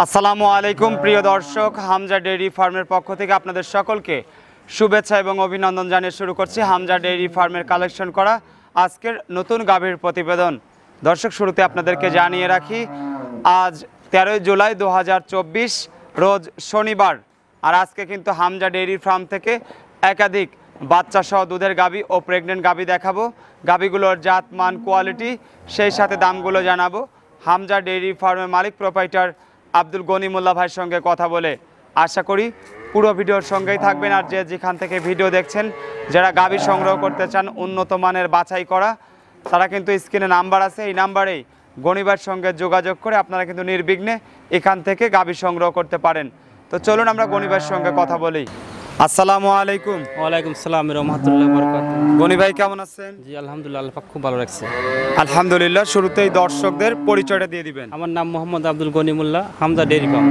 আসসালামু আলাইকুম প্রিয় দর্শক, হামজা ডেইরি ফার্মের পক্ষ থেকে আপনাদের সকলকে শুভেচ্ছা এবং অভিনন্দন জানিয়ে শুরু করছি হামজা ডেইরি ফার্মের কালেকশন করা আজকের নতুন গাভীর প্রতিবেদন। দর্শক, শুরুতে আপনাদেরকে জানিয়ে রাখি আজ 13 জুলাই 2024 রোজ শনিবার। আর আজকে কিন্তু হামজা ডেইরি ফার্ম থেকে একাধিক বাচ্চা সহ দুধের গাভী ও প্রেগনেন্ট গাভী দেখাবো। গাভীগুলোর জাত মান কোয়ালিটি সেই সাথে দামগুলো জানাবো। হামজা ডেইরি ফার্মের মালিক প্রোপাইটার আব্দুল গনিমুল্লাহ ভাইয়ের সঙ্গে কথা বলে আশা করি পুরো ভিডিওর সঙ্গেই থাকবেন। আর যেখান থেকে ভিডিও দেখছেন, যারা গাভী সংগ্রহ করতে চান উন্নত মানের বাছাই করা, তারা কিন্তু স্ক্রিনে নাম্বার আছে, এই নাম্বারেই গনিবার সঙ্গে যোগাযোগ করে আপনারা কিন্তু নির্বিঘ্নে এখান থেকে গাভী সংগ্রহ করতে পারেন। তো চলুন আমরা গনিবার সঙ্গে কথা বলি। আসসালামু আলাইকুম। ওয়ালাইকুম সালাম রাহমাতুল্লাহি ওয়া বারাকাতুহু। গনি ভাই কেমন আছেন? জি আলহামদুলিল্লাহ, আল্লাহ পাক খুব ভালো রাখছে। আলহামদুলিল্লাহ। শুরুতেই দর্শকদের পরিচয়টা দিয়ে দিবেন। আমার নাম মোহাম্মদ আব্দুল গনিমুল্লাহ, হামজা ডেইরি ফার্ম।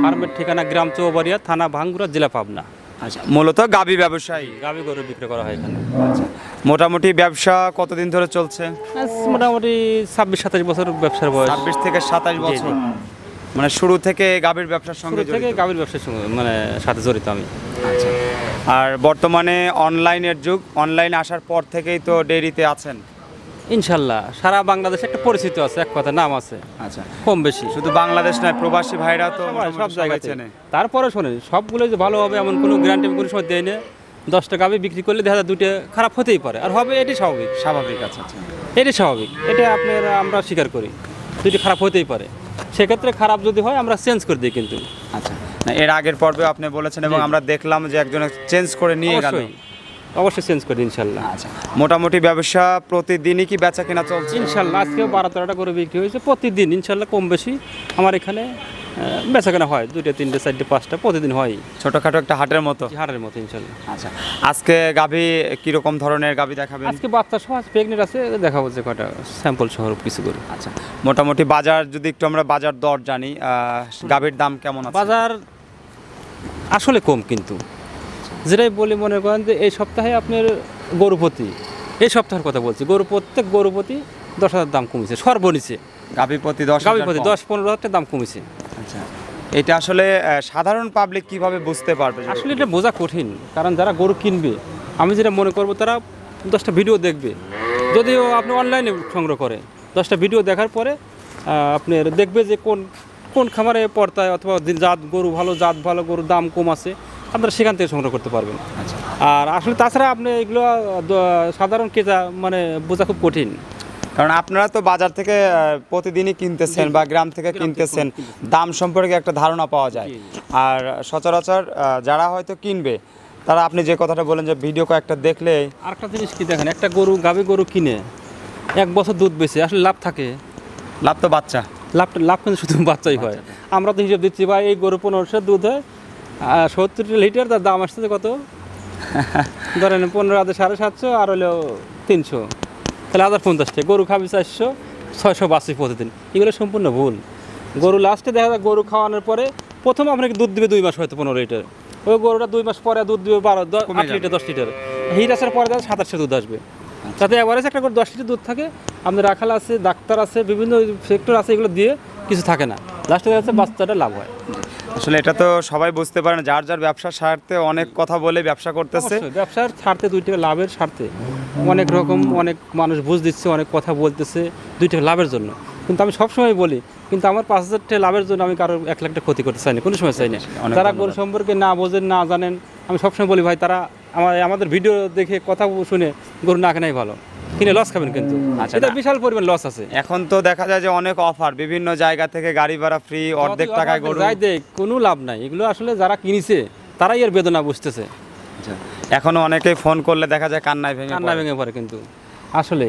ফার্মের ঠিকানা গ্রাম চৌবাড়িয়া, থানা ভাঙ্গুরা, জেলা পাবনা। আচ্ছা, মূলত গাভী ব্যবসায়ী? গাভী গরু বিক্রি করা হয় এখানে। আচ্ছা, মোটামুটি ব্যবসা কতদিন ধরে চলছে? মোটামুটি 26-27 বছর ব্যবসার বয়স। 26 থেকে 27 বছর, মানে শুরু থেকে গাভীর ব্যবসার সঙ্গে শুরু থেকে গাভীর ব্যবসার সঙ্গে সাথে জড়িত আমি। আচ্ছা, আর বর্তমানে অনলাইনের যুগ, অনলাইন আসার পর থেকেই তো ডেইরিতে আছেন ইনশাল্লাহ। সারা বাংলাদেশে একটা পরিচিত আছে, এক কথা নাম আছে। আচ্ছা, কম বেশি শুধু বাংলাদেশ নয়, প্রবাসী ভাইরা তো সব জায়গায় চেনে। তারপরে শোনেন, সবগুলো যে ভালো হবে এমন কোনো গ্যারান্টি কোনো সময় দেয় না। 10টা গাভী বিক্রি করলে দেখা যায় 2টা খারাপ হতেই পারে, আর হবে এটি স্বাভাবিক। স্বাভাবিক। আচ্ছা আচ্ছা, এটি স্বাভাবিক, এটা আমরা স্বীকার করি। 2টি খারাপ হতেই পারে, সেক্ষেত্রে খারাপ যদি হয় আমরা চেঞ্জ করে দিই কিন্তু। আচ্ছা, না এর আগের পর্বে আপনি বলেছেন এবং আমরা দেখলাম যে একজন চেঞ্জ করে নিয়ে গেল। অবশ্যই চেঞ্জ করে দিই ইনশাল্লাহ। আচ্ছা, মোটামুটি ব্যবসা প্রতিদিনই কি বেচা কেনা চলছে? ইনশাল্লাহ আজকে 12-13টা করে বিক্রি হয়েছে। প্রতিদিন ইনশাল্লাহ কম বেশি আমার এখানে বেচা কেনা হয়। 2টা 3টে 4টে 5টা প্রতিদিন হয়। ছোটখাটো একটা হাটের মতো? হাটের মতো ইনশাল্লাহ। আচ্ছা, আজকে গাভী কিরকম ধরনের গাভী দেখাবেন? আজকে বাচ্চা সহ প্রেগনেন্ট আছে, দেখাবো যে কটা স্যাম্পল সহ কিছু করে। আচ্ছা, মোটামুটি বাজার যদি একটু আমরা বাজার দর জানি, গাভীর দাম কেমন আছে? বাজার আসলে কম, কিন্তু যেটাই বলি মনে করেন যে এই সপ্তাহে আপনার গরুপতি, এই সপ্তাহের কথা বলছি, প্রত্যেক গরুপতি 10,000 দাম কমেছে সর্বনিচে। গাভী প্রতি 10-15 হাজার দাম কমেছে। আচ্ছা, এটা আসলে সাধারণ পাবলিক কিভাবে বুঝতে পারবে? আসলে এটা বোঝা কঠিন, কারণ যারা গরু কিনবে, আমি যেটা মনে করবো তারা 10টা ভিডিও দেখবে। যদিও আপনি অনলাইনে সংগ্রহ করে 10টা ভিডিও দেখার পরে আপনার দেখবে যে কোন কোন খামারে পড়তায় অথবা জাত গরু ভালো, জাত ভালো, গরুর দাম কম আছে, আপনারা সেখান থেকে সংগ্রহ করতে পারবেন। আচ্ছা, আর আসলে তাছাড়া আপনি এগুলো সাধারণ ক্রেতা বোঝা খুব কঠিন, কারণ আপনারা তো বাজার থেকে প্রতিদিনই কিনতেছেন বা গ্রাম থেকে কিনতেছেন, দাম সম্পর্কে একটা ধারণা পাওয়া যায়। আর সচরাচর যারা হয়তো কিনবে, তারা আপনি যে কথাটা বলেন যে ভিডিও কয়েকটা দেখলে। আরেকটা জিনিস কি দেখেন, একটা গাভী গরু কিনে 1 বছর দুধ বেশি আসলে লাভ থাকে? লাভ তো বাচ্চা, লাভ কিন্তু শুধু বাচ্চাই হয়। আমরা তো হিসাব দিচ্ছি ভাই, এই গরু 1500 দুধ হয়, 70 লিটার, তার দাম আসছে কত ধরেন 15,750, আর হলো 300, তাহলে 1050 গরু খাবি 400, 682 প্রতিদিন। এগুলো সম্পূর্ণ ভুল। গরু লাস্টে দেখা যায় গরু খাওয়ানোর পরে প্রথম আপনাকে দুধ দিবে 2 মাস, হয়তো 15 লিটার। ওই গরুটা 2 মাস পরে দুধ দিবে 8 লিটার 10 লিটার। হিট আসার পরে 2700 দুধ আসবে। যাতে এভারেজ একটা করে 10 লিটার দুধ থাকে। আপনার রাখাল আছে, ডাক্তার আছে, বিভিন্ন সেক্টর আছে, এগুলো দিয়ে কিছু থাকে না, লাস্টে দেখা যাচ্ছে বাচ্চাটা লাভ হয়। আসলে এটা তো সবাই বুঝতে পারে না, যার যার ব্যবসার স্বার্থে অনেক কথা বলে ব্যবসা করতেছে। ব্যবসার স্বার্থে 2 টাকা লাভের স্বার্থে অনেক রকম অনেক মানুষ বুঝ দিচ্ছে, অনেক কথা বলতেছে 2 টাকা লাভের জন্য। কিন্তু আমি সবসময় বলি, কিন্তু আমার 5,000 টাকা লাভের জন্য আমি কারোর 1 লাখ টাকা ক্ষতি করতে চাই না, কোনো সময় চাই না। তারা গরু সম্পর্কে না বোঝেন, না জানেন, আমি সবসময় বলি ভাই, তারা আমাদের ভিডিও দেখে কথা শুনে গরু না কেনাই ভালো, কিনে লস খাবেন কিন্তু। এটা বিশাল পরিমাণ লস আছে। এখন তো দেখা যায় যে অনেক অফার, বিভিন্ন জায়গা থেকে গাড়ি ভাড়া ফ্রি, অর্ধেক টাকায় গরু দেখ, কোনো লাভ নাই। এগুলো আসলে যারা কিনেছে তারাই এর বেদনা বুঝতেছে। এখনো অনেকেই ফোন করলে দেখা যায় কান্নায় ভেঙে পড়ে কিন্তু আসলে।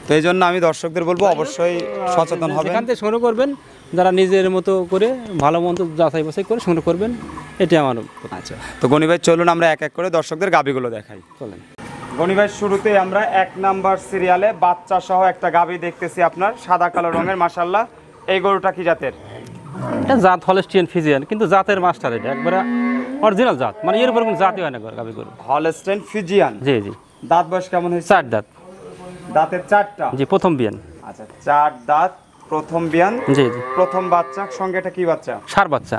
তো এই জন্য আমি দর্শকদের বলবো অবশ্যই সচেতন হবেন, এখান থেকে সংগ্রহ করবেন, যারা নিজের মতো করে ভালো মন্দ যাচাই বাছাই করে সংগ্রহ করবেন, এটি আমার। আচ্ছা, তো গনি ভাই চলুন আমরা এক এক করে দর্শকদের গাভীগুলো দেখাই। চলেন গনি ভাই, শুরুতে আমরা 1 নাম্বার সিরিয়ালে বাচ্চা সহ একটা গাভী দেখতেছি আপনার, সাদা কালো রঙের, মাশাআল্লাহ। এই গরুটা কি জাতের? এটা জাত হলস্টিয়ান ফ্রিজিয়ান, কিন্তু জাতের মাস্টার, এটা একবারে অরিজিনাল জাত, মানে এর উপর কোনো জাতই হয় না গাভী গরু। Holstein Friesian? জি জি। দাঁত বয়স কেমন হয়েছে? 4 দাঁত। দাঁতের 4টা? জি, প্রথম বিয়ান। আচ্ছা, 4 দাঁত, প্রথম বিয়ান, জি জি প্রথম বাচ্চা, সঙ্গে এটা কি বাচ্চা? সার বাচ্চা।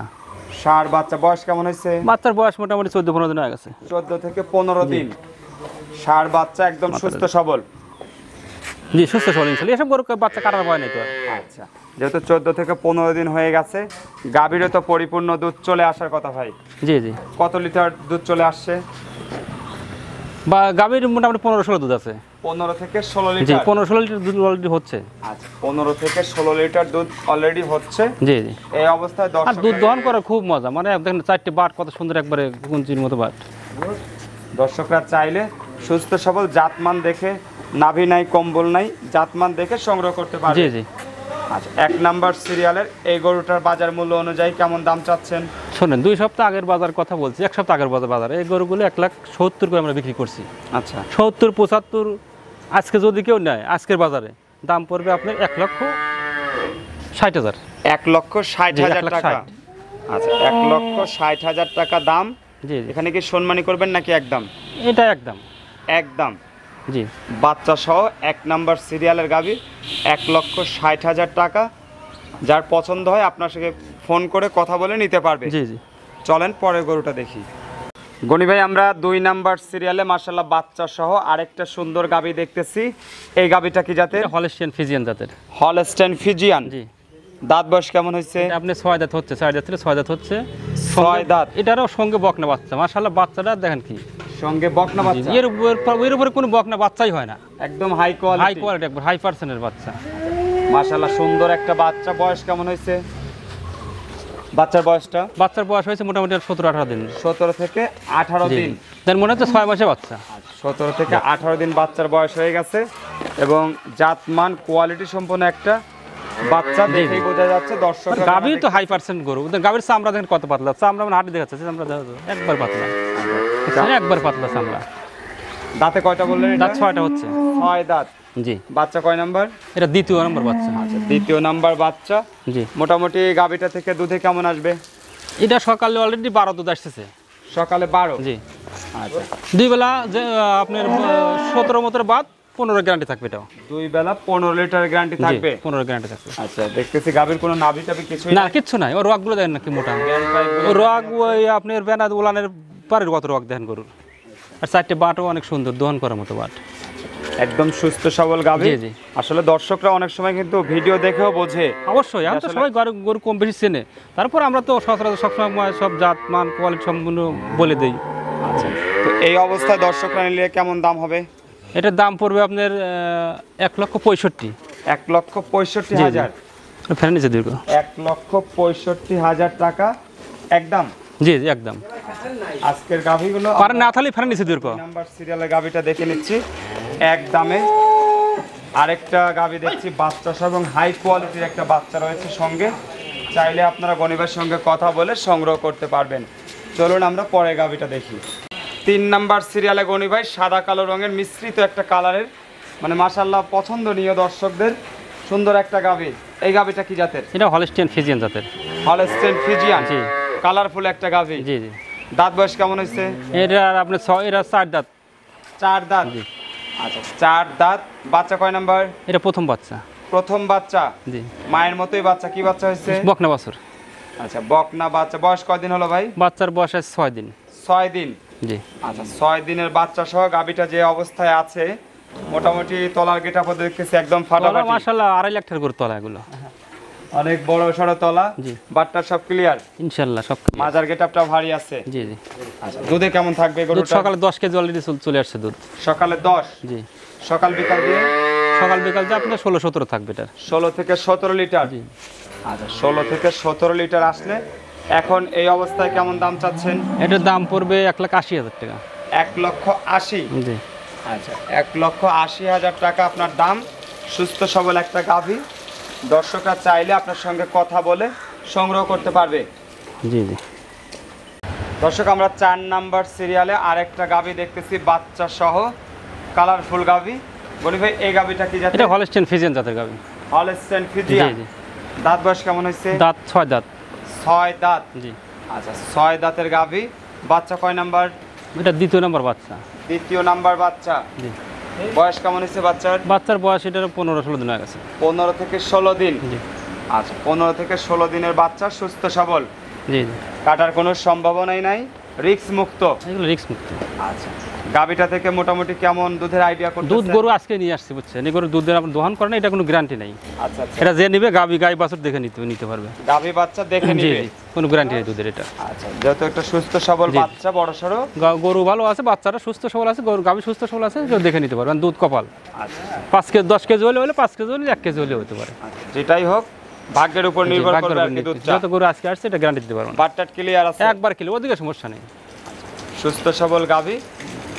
ষাঁড় বাচ্চা। বয়স কেমন হয়েছে? বাচ্চার বয়স মোটামুটি 14-15 দিন হয়ে গেছে। 14 থেকে 15 দিন। ষাঁড় বাচ্চা, একদম সুস্থ সবল। জি সুস্থ সবল ইনশাআল্লাহ। এসব গরু বাচ্চা কাটার ভয় নেই তো আর। আচ্ছা, যেহেতু 14 থেকে 15 দিন হয়ে গেছে, গাভীরও তো পরিপূর্ণ দুধ চলে আসার কথা ভাই। জি জি। কত লিটার দুধ চলে আসছে? বা গাভীর মোটামুটি 15-16 দুধ আছে। 15 থেকে 16 জি লিটার। 15-16 লিটার দুধ অলরেডি হচ্ছে। আচ্ছা, 15 থেকে 16 লিটার দুধ অলরেডি হচ্ছে। জি জি। এই অবস্থায় আর দর্শক দুধ দহন করা খুব মজা, মানে দেখেন 4টে বাট কত সুন্দর, একবারে কুঞ্চির মতো বাট। দর্শকরা চাইলে সুস্থ সবল জাতমান দেখে, নাভি নাই কম্বল নাই, জাতমান দেখে সংগ্রহ করতে পারবে। জি জি। আচ্ছা, 1 নাম্বার সিরিয়ালের এই গরুটার বাজার মূল্য অনুযায়ী কেমন দাম চাচ্ছেন? শোনেন, 2 সপ্তাহ আগের বাজার কথা বলছি, 1 সপ্তাহ আগের বাজার। এই গরুগুলো 1,70,000 করে আমরা বিক্রি করছি। আচ্ছা, 70-75 আজকে যদি কেউ নেয় আজকের বাজারে দাম পড়বে আপনার 1,60,000। 1,60,000 টাকা। আচ্ছা, 1,60,000 টাকা দাম। জি জি। এখানে কি সম্মানী করবেন নাকি একদম? এটা একদম। একদম। জি। বাচ্চা সহ 1 নাম্বার সিরিয়ালের গাভী, 1,60,000 টাকা। যার পছন্দ হয় আপনার সাথে ফোন করে কথা বলে নিতে পারবে। জি জি। চলেন পরের গরুটা দেখি। গনি ভাই, আমরা 2 নাম্বার সিরিয়ালে মাশাআল্লাহ বাচ্চা সহ আরেকটা সুন্দর গাভী দেখতেছি। এই গাভীটা কি জাতের? এটা হলস্টিয়ান ফিজিয়ান জাতের। Holstein Friesian. জি। দাঁত বয়স কেমন হয়েছে? এটা আপনি 6 দাঁত হচ্ছে, 6 দাঁত থেকে 6 দাঁত হচ্ছে। 6 দাঁত। এটারও সঙ্গে বকনা বাচ্চা। মাশাআল্লাহ বাচ্চাটা দেখেন কি, সঙ্গে বকনা বাচ্চা। এর উপরে কোনো বকনা বাচ্চাই হয় না। একদম হাই কোয়ালিটি। হাই কোয়ালিটি, একবার হাই পার্সেন্টের বাচ্চা। মাশাআল্লাহ সুন্দর একটা বাচ্চা। বয়স কেমন হয়েছে বাচ্চার? বয়সটা বাচ্চার বয়স হয়েছে মোটামুটি 17-18 দিন। 17 থেকে 18 জি। দিন। দেন মনে হচ্ছে 6 মাসে বাচ্চা। 17 থেকে 18 দিন বাচ্চার বয়স হয়ে গেছে এবং জাতমান কোয়ালিটি সম্পন্ন একটা বাচ্চা দেখেই বোঝা যাচ্ছে। দর্শক গাভীর তো হাই পার্সেন্ট গরু। গাভীর চামড়া দেখেন কত পাতলা, চামড়া মানে হাঁটি দেখাচ্ছে, চামড়া দেখা যাচ্ছে একবার পাতলা, একবার পাতলা চামড়া। দাঁতে কয়টা বললেন? দাঁত 6টা হচ্ছে। 6 দাঁত। জি। বাচ্চা কয় নাম্বার? এটা 2য় নম্বর বাচ্চা। আচ্ছা, 2য় নাম্বার বাচ্চা। জি। মোটামুটি গাভীটা থেকে দুধে কেমন আসবে? এটা সকালে অলরেডি 12 দুধ আসতেছে। সকালে 12। জি। আচ্ছা, 2 বেলা যে আপনার 17 মতোর বাদ 15 গ্যারান্টি থাকবে এটাও। 2 বেলা 15 লিটার গ্যারান্টি থাকবে। 15 গ্যারান্টি থাকবে। আচ্ছা, দেখতেছি গাভীর কোনো নাভি টাভি কিছুই না, কিচ্ছু নাই। ওর রগগুলো দেখেন না কি মোটা। ও রগ ওই আপনার বেনাদ উলানের পারের কত রগ দেখেন গরুর। আর 4টে বাটও অনেক সুন্দর, দহন করার মতো বাট। একদম সুস্থ সবল গাভী। জি জি। আসলে দর্শকরা অনেক সময় কিন্তু ভিডিও দেখেও বোঝে। অবশ্যই, আমি তো সবাই গরু কম বেশি চেনে। তারপর আমরা তো সচরাচর সবসময় সব জাত মান কোয়ালিটি সম্পূর্ণ বলে দেই। আচ্ছা, তো এই অবস্থায় দর্শকরা নিলে কেমন দাম হবে? এটার দাম পড়বে আপনার 1,65,000। 1,65,000। ফের নিচে দীর্ঘ 1,65,000 টাকা একদম। জি জি একদম। আজকের গাভীগুলো পারে না থাকলে ফের নিচে দীর্ঘ। নাম্বার সিরিয়ালের গাভীটা দেখে নিচ্ছি এক দামে। আরেকটা গাভী দেখছি বাচ্চা সহ এবং হাই কোয়ালিটির একটা বাচ্চা রয়েছে সঙ্গে। চাইলে আপনারা গনিবের সঙ্গে কথা বলে সংগ্রহ করতে পারবেন। চলুন আমরা পরে গাভীটা দেখি। 3 নাম্বার সিরিয়ালে গনি ভাই সাদা কালো রঙের মিশ্রিত একটা কালারের, মানে মাশাআল্লাহ পছন্দনীয় দর্শকদের সুন্দর একটা গাভী। এই গাভীটা কি জাতের? এটা হলস্টিয়ান ফিজিয়ান জাতের। Holstein Friesian. জি। কালারফুল একটা গাভী। জি জি। দাঁত বয়স কেমন হয়েছে? এটা আপনার 4 দাঁত। 4 দাঁত। জি। আচ্ছা, 4 দাঁত। বাচ্চা কয় নাম্বার? এটা প্রথম বাচ্চা। প্রথম বাচ্চা। জি। মায়ের মতোই বাচ্চা। কি বাচ্চা হয়েছে? বকনা বাছুর। আচ্ছা, বকনা বাচ্চা। বয়স কয়দিন হলো ভাই? বাচ্চার বয়স আছে 6 দিন। 6 দিন। জি। আচ্ছা, 6 দিনের বাচ্চা সহ গাভীটা যে অবস্থায় আছে, মোটামুটি তলার গেটা পদ্ধতি দেখতেছি একদম ফাটাফাটি। মাশাআল্লাহ 2.5 লাখ টাকার করে তলা এগুলো। অনেক বড় সড়ো তলা। জি। বাটটা সব ক্লিয়ার। ইনশাআল্লাহ সব। মাজার গেটআপটা ভারী আছে। জি জি। আচ্ছা, দুধে কেমন থাকবে দুধ গরুটা? সকালে 10 কেজি অলরেডি চলে আসছে দুধ। সকালে 10। জি। সকাল বিকাল দিয়ে সকাল বিকাল দিয়ে আপনার 16-17 থাকবে এটা। 16 থেকে 17 লিটার। জি। আচ্ছা, 16 থেকে 17 লিটার আসলে এখন এই অবস্থায় কেমন দাম চাচ্ছেন? এটার দাম পড়বে 1,80,000 টাকা। 1,80,000। জি। আচ্ছা, 1,80,000 টাকা আপনার দাম। সুস্থ সবল একটা গাভী। দর্শকরা চাইলে আপনার সঙ্গে কথা বলে সংগ্রহ করতে পারবে। জি জি। দর্শক, আমরা 4 নাম্বার সিরিয়ালে আরেকটা গাভী দেখতেছি বাচ্চা সহ কালারফুল গাভী। গনি ভাই, এই গাভীটা কি জাতের? এটা হলস্টিয়ান ফিজিয়ান জাতের গাভী। Holstein Friesian. জি জি। দাঁত বয়স কেমন হয়েছে? দাঁত 6 দাঁত। 6 দাঁত। জি। আচ্ছা, 6 দাঁতের গাভী। বাচ্চা কয় নাম্বার? এটা 2য় নম্বর বাচ্চা। 2য় নাম্বার বাচ্চা। জি। বয়স কেমন হয়েছে বাচ্চার? বাচ্চার বয়স এটার 15-16 দিন হয়ে গেছে। 15 থেকে 16 দিন। জি আচ্ছা, 15 থেকে 16 দিনের বাচ্চা, সুস্থ সবল, জি জি, কাটার কোনো সম্ভাবনাই নাই, রিস্ক মুক্ত। এগুলো রিস্ক মুক্ত। আচ্ছা, গাবিটা থেকে মোটামুটি কেমন দুধের আইডিয়া করতেছেন? দুধ গরু আজকে নিয়ে আসছি বুঝছেন, এই গরু দুধের আপনার দোহান করে না, এটা কোনো গ্যারান্টি নেই। আচ্ছা আচ্ছা, এটা যে নিবে গাবি গাই বাছুর দেখে নিতে পারবে। গাবি বাচ্চা দেখে জি নিবে। জি, কোনো গ্যারান্টি নেই দুধের এটা। আচ্ছা, যেহেতু একটা সুস্থ সবল জি। বাচ্চা, বড় সড়ো। গরু ভালো আছে, বাচ্চারা সুস্থ সবল আছে, গরু গাবি সুস্থ সবল আছে, কেউ দেখে নিতে পারবে। দুধ কপাল, আচ্ছা 5 কেজি 10 কেজি হলে 5 কেজি হলে 1 কেজি হলে হতে পারে। আচ্ছা, যেটাই হোক ভাগ্যের উপর জি, নির্ভর ভাগ্যের করবে আর উপর কি নির্ভর। দুধটা। যত গরু আজকে আসছে এটা গ্যারান্টি দিতে পারবো না। বাটটাট ক্লিয়ার আছে? একবার কিলো ওদিকে সমস্যা নেই। সুস্থ সবল গাবি,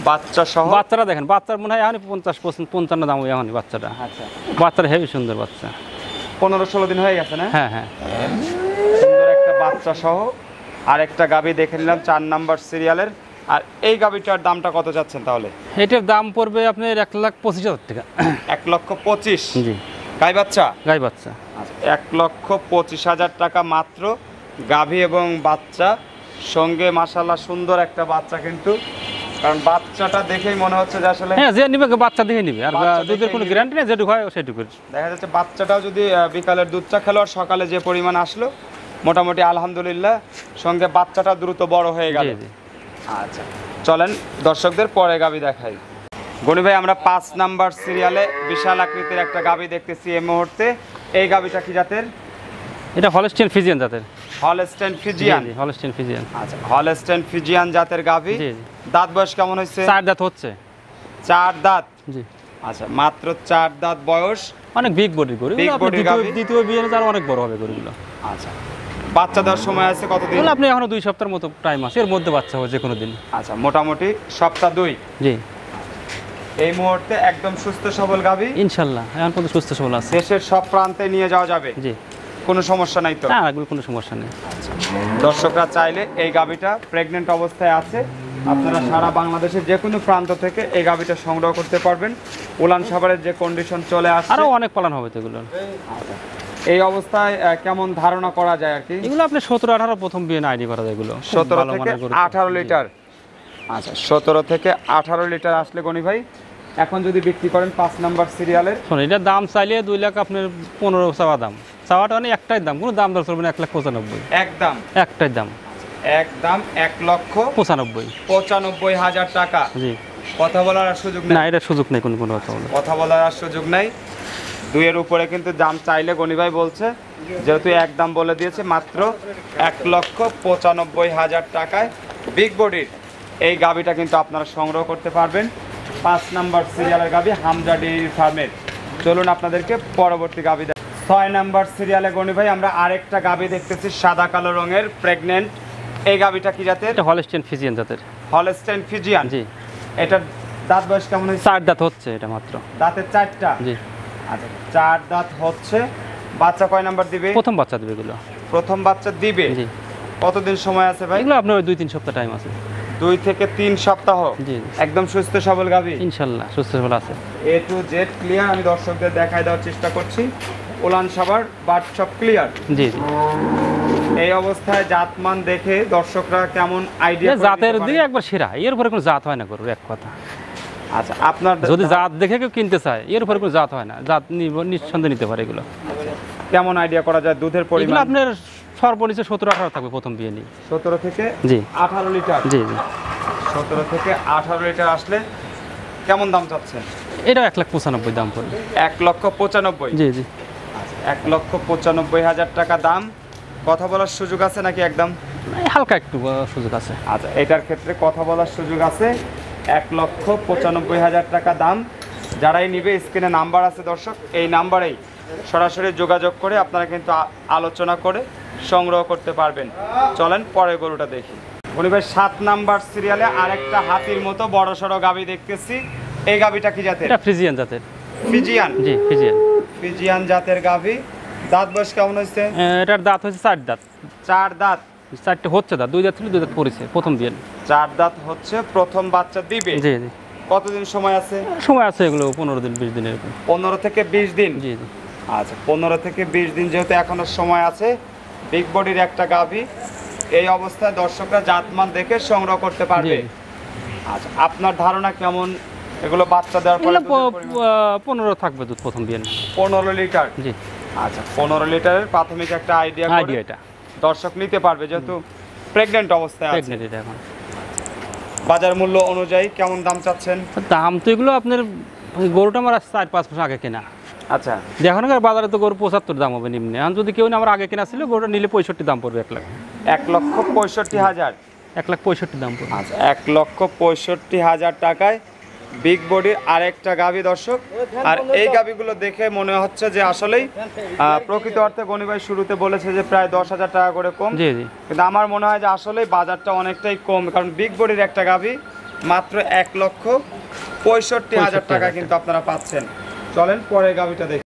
বাচ্চা সহ। বাচ্চারা দেখেন, বাচ্চার মনে হয় এখন 50-55 দাম এখন বাচ্চাটা। আচ্ছা, বাচ্চারা হেভি সুন্দর বাচ্চা। 15-16 দিন হয়ে গেছে না? হ্যাঁ হ্যাঁ, সুন্দর একটা বাচ্চা সহ আর একটা গাবি দেখে নিলাম 4 নাম্বার সিরিয়ালের। আর এই গাবিটার দামটা কত যাচ্ছেন তাহলে? এটার দাম পড়বে আপনার 1,25,000 টাকা। 1,25,000। জি, গাই বাচ্চা? গাই বাচ্চা। আচ্ছা, 1,25,000 টাকা মাত্র। গাভী এবং বাচ্চা সঙ্গে মাশাআল্লাহ সুন্দর একটা বাচ্চা, কিন্তু কারণ বাচ্চাটা দেখেই মনে হচ্ছে যে আসলে হ্যাঁ, যে নিবে বাচ্চা দেখে নিবে, আর বাচ্চা দুধের দেখেই কোনো নিবে। গ্যারান্টি নেই, যেটুকু হয় সেটুকু। দেখা যাচ্ছে বাচ্চাটাও যদি বিকালের দুধটা খেলো আর সকালে যে পরিমাণ আসলো, মোটামুটি আলহামদুলিল্লাহ, সঙ্গে বাচ্চাটা দ্রুত বড় হয়ে গেল। জি জি, আচ্ছা, চলেন দর্শকদের পরে গাবি দেখাই। গনি ভাই, আমরা 5 নাম্বার সিরিয়ালে বিশাল আকৃতির একটা গাবি দেখতেছি এই মুহূর্তে। এই গাবিটা কি জাতের? এটা হলস্টিয়ান ফিজিয়ান জাতের। Holstein Friesian. জি, হলস্টিয়ান ফিজিয়ান। আচ্ছা, হলস্টেইন ফিজিয়ান জাতের গাবি। জি জি, দাঁত বয়স কেমন হয়েছে? 4 দাঁত হচ্ছে। 4 দাঁত। জি, আচ্ছা, মাত্র 4 দাঁত বয়স। অনেক বিগ বডির গরু। Big এগুলো আপনি body গাভী। দ্বিতীয় বিয়ে তার অনেক বড় হবে গরুগুলো। আচ্ছা, বাচ্চা দেওয়ার সময় আছে কতদিন? এগুলো আপনি এখনো 2 সপ্তাহের মতো টাইম আছে, এর মধ্যে বাচ্চা হবে যে কোনো দিন। আচ্ছা, মোটামুটি সপ্তাহ 2। জি, এই মুহূর্তে একদম সুস্থ সবল গাভি, ইনশাল্লাহ এখন পর্যন্ত সুস্থ সবল আছে। দেশের সব প্রান্তে নিয়ে যাওয়া যাবে, জি, কোনো সমস্যা নাই তো? না এগুলো কোনো সমস্যা নেই। দর্শকরা চাইলে এই গাভিটা প্রেগনেন্ট অবস্থায় আছে, আপনারা সারা বাংলাদেশের যে কোনো প্রান্ত থেকে এই গাভিটা সংগ্রহ করতে পারবেন। উলান সাভারের যে কন্ডিশন চলে আসছে, আরও অনেক পালন হবে তো এগুলো। এই অবস্থায় কেমন ধারণা করা যায় আর কি? এগুলো আপনি 17-18 প্রথম বিয়ে আইডি করা যায় এগুলো। 17 থেকে 18 লিটার। আচ্ছা, 17 থেকে 18 লিটার আসলে গনি ভাই এখন যদি বিক্রি করেন 5 নাম্বার সিরিয়ালের, শোনো, এটার দাম চাইলে 2 লাখ আপনার 15 চাওয়া দাম। চাওয়াটা মানে একটাই দাম, কোনো দাম দর চলবে না। 1,95,000 একদম একটাই দাম। একদম 1,95,000 টাকা। জি, কথা বলার আর সুযোগ না নেই, এটা সুযোগ নেই কোনো কথা বলে। কথা বলার আর সুযোগ নাই। 2-এর উপরে কিন্তু দাম চাইলে গনি ভাই বলছে, যেহেতু একদম বলে দিয়েছে, মাত্র 1,95,000 টাকায় বিগ বডির এই গাভিটা কিন্তু আপনারা সংগ্রহ করতে পারবেন। 5 নাম্বার সিরিয়ালের গাভি হামজা ডেইরি ফার্মের। চলুন আপনাদেরকে পরবর্তী গাভি দেখ। 6 নাম্বার সিরিয়ালে গনি ভাই আমরা আরেকটা গাভি দেখতেছি, সাদা কালো রঙের, প্রেগনেন্ট। এই গাভিটা কি জাতের? এটা হলস্টিয়ান ফিজিয়ান জাতের। Holstein Friesian. জি, এটার দাঁত বয়স কেমন হয়েছে? 4 দাঁত হচ্ছে এটা মাত্র। দাঁতের 4টা। জি, আচ্ছা, 4 দাঁত হচ্ছে। বাচ্চা কয় নাম্বার দিবে? প্রথম বাচ্চা দেবে এগুলো। প্রথম বাচ্চা দিবে। জি, কতদিন সময় আছে ভাই? এগুলো আপনার 2-3 সপ্তাহ টাইম আছে। 2 থেকে 3 সপ্তাহ। জি, একদম সুস্থ সবল গাভি, ইনশাল্লাহ সুস্থ সবল আছে। A to Z clear. আমি দর্শকদের দেখাই দেওয়ার চেষ্টা করছি। উলান সাভার বাট সব ক্লিয়ার। জি জি, এই অবস্থায় জাতমান দেখে দর্শকরা কেমন আইডিয়া জাতের দিকে একবার সেরা, এর উপরে কোনো জাত হয় না গরুর, এক কথা। আচ্ছা, আপনার যদি জাত দেখে কেউ কিনতে চায়, এর উপরে কোনো জাত হয় না, জাত নিঃসন্দেহে নিতে পারে এগুলো। কেমন আইডিয়া করা যায় দুধের এগুলো পরিমাণ? আপনার সর্বনিম্ন 17-18 থাকবে প্রথম বিয়ে নিয়ে। 17 থেকে জি 18 লিটার। জি জি, 17 থেকে 18 লিটার আসলে কেমন দাম চাচ্ছেন? এটাও 1,95,000 দাম পড়বে। 1,95,000। জি জি, 1,95,000 টাকা দাম। কথা বলার সুযোগ আছে নাকি একদম? এই হালকা একটু সুযোগ আছে। আচ্ছা, এটার ক্ষেত্রে কথা বলার সুযোগ আছে। 1,95,000 টাকা দাম। যারাই নিবে স্ক্রিনে নাম্বার আছে দর্শক, এই নাম্বারেই সরাসরি যোগাযোগ করে আপনারা কিন্তু আলোচনা করে সংগ্রহ করতে পারবেন। চলেন পরের গরুটা দেখি। উনি ভাই 7 নাম্বার সিরিয়ালে আরেকটা হাতির মতো বড় সড়ো গাভি দেখতেছি। এই গাভিটা কি জাতের? এটা ফ্রিজিয়ান জাতের। ফিজিয়ান। জি, ফিজিয়ান। ফিজিয়ান জাতের গাভি। দাঁত বয়স কেমন হয়েছে? এটার দাঁত হচ্ছে 4 দাঁত। 4 দাঁত। 4টে হচ্ছে দাঁত, 2 দাঁত ছিল, 2 দাঁত পড়েছে প্রথম বিয়ে। 4 দাঁত হচ্ছে, প্রথম বাচ্চা দিবে। জি জি, কতদিন সময় আছে? সময় আছে এগুলো 15 দিন 20 দিন এরকম। 15 থেকে 20 দিন। জি জি, আচ্ছা, 15 থেকে 20 দিন যেহেতু এখনো সময় আছে, বিগ বডির একটা গাভি। এই অবস্থায় দর্শকরা জাতমান দেখে সংগ্রহ করতে পারবে। জি। আচ্ছা, আপনার ধারণা কেমন এগুলো বাচ্চা দেওয়ার পরে এগুলো দুধের পরিমাণ 15 থাকবে দুধ প্রথম বিয়ান। 15 লিটার। জি, আচ্ছা, 15 লিটারের প্রাথমিক একটা আইডিয়া এটা দর্শক নিতে পারবে, যেহেতু প্রেগন্যান্ট অবস্থায় আছে। প্রেগনেন্ট এটা এখন। বাজার মূল্য অনুযায়ী কেমন দাম চাচ্ছেন? দাম তো এগুলো আপনার গরুটা আমার 4-5 মাস আগে কেনা। আচ্ছা, এখনকার বাজারে তো গরু 75 দাম হবে নিম্নে। এখন যদি কেউ না আমার আগে কেনা ছিল, গরুটা নিলে 65 দাম পড়বে, 1 লাখ। 1,65,000। 1,65,000 দাম পড়বে। আচ্ছা, 1,65,000 টাকায় বিগ বডির আরেকটা গাভী দর্শক। আর এই গাভীগুলো দেখে মনে হচ্ছে যে আসলেই প্রকৃত অর্থে গনি ভাই শুরুতে বলেছে যে প্রায় 10,000 টাকা করে কম, জি জি। কিন্তু আমার মনে হয় যে আসলেই বাজারটা অনেকটাই কম, কারণ বিগ বডির একটা গাভী মাত্র 1,65,000 টাকা কিন্তু আপনারা পাচ্ছেন। চলেন পরের গাভীটা দেখি।